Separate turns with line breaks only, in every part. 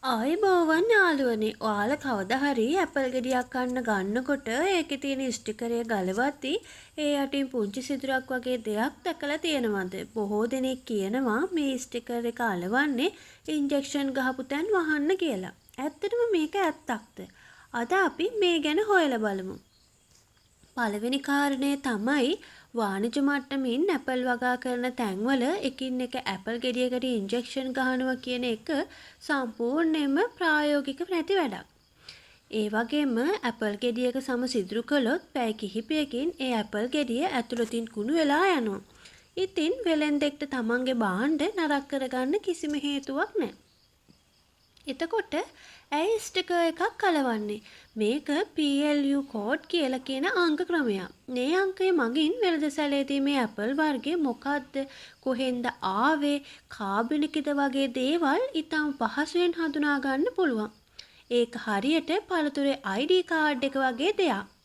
ආයුබෝවන් යාළුවනේ. ඔයාලා කවදා හරි ඇපල් ගෙඩියක් ගන්නකොට ඒකේ තියෙන ස්ටිකරය ගලවද්දි ඒ යටින් පුංචි සිදුරක් වගේ දෙයක් දැකලා තියෙනවද? බොහෝ දෙනෙක් කියනවා මේ ස්ටිකර් එක අලවන්නේ ඉන්ජෙක්ෂන් ගහපු තැන් වහන්න කියලා. ඇත්තටම මේක ඇත්තක්ද? අද අපි මේ ගැන හොයලා බලමු. පළවෙනි කාරණය තමයි වාණිජ මට්ටමින් ඇපල් වගා කරන තැන්වල එකින් එක ඇපල් ගෙඩියකට ඉන්ජෙක්ෂන් ගහනවා කියන එක සම්පූර්ණයෙන්ම ප්‍රායෝගික නැති වැඩක්. ඒ වගේම ඇපල් ගෙඩියක සම සිදුරු කළොත් පැය කිහිපයකින් ඒ ඇපල් ගෙඩිය ඇතුළතින් කුණු වෙලා යනවා. ඉතින් වෙලෙන්දෙක්ට තමන්ගේ භාණ්ඩ නරක කරගන්න කිසිම හේතුවක් නැහැ. එතකොට ඇයි ස්ටිකර් එකක් කලවන්නේ? මේක PLU කෝඩ් කියලා කියන අංක ක්‍රමයක්. මේ අංකය මගින් වෙළඳසැලේදී මේ ඇපල් වර්ගයේ මොකද්ද, කොහෙන්ද ආවේ, කාබනිකද වගේ දේවල් ඉතාම පහසුවෙන් හඳුනා ගන්න පුළුවන්. ඒක හරියට පළතුරේ ID කාඩ් එක වගේ දෙයක්.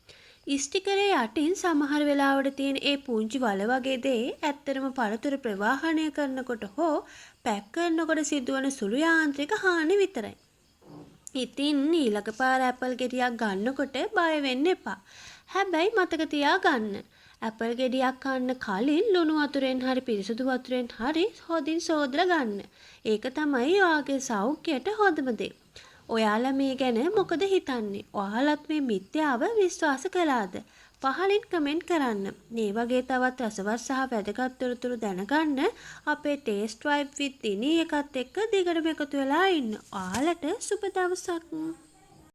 ස්ටිකරේ යටින් සමහර වෙලාවට තියෙන ඒ පුංචි වල වගේ දේ ඇත්තටම පළතුර ප්‍රවාහනය කරනකොට හෝ පැක් කරනකොට සිදුවන සුළු යාන්ත්‍රික හානි විතරයි. ඉතින් ඊළඟ පාර ඇපල් ගෙඩියක් ගන්නකොට බය වෙන්න එපා. හැබැයි මතක තියාගන්න. ඇපල් ගෙඩියක් කන්න කලින් ලුණු වතුරෙන් හරි පිරිසිදු වතුරෙන් හරි හොඳින් සෝදලා ගන්න. ඒක තමයි ඔයාගේ සෞඛ්‍යයට හොඳම දේ. ඔයාලා මේ ගැන මොකද හිතන්නේ? ඔයාලත් මේ මිත්‍යාව විශ්වාස කළාද? පහලින් කමෙන්ට් කරන්න. මේ වගේ තවත් රසවත් සහ වැදගත් තොරතුරු දැනගන්න අපේ ටේස්ට් වයිබ් විත් දිනී එකත් එක්ක දිගටම එකතු වෙලා ඉන්න. ඔයාලට සුබ දවසක්.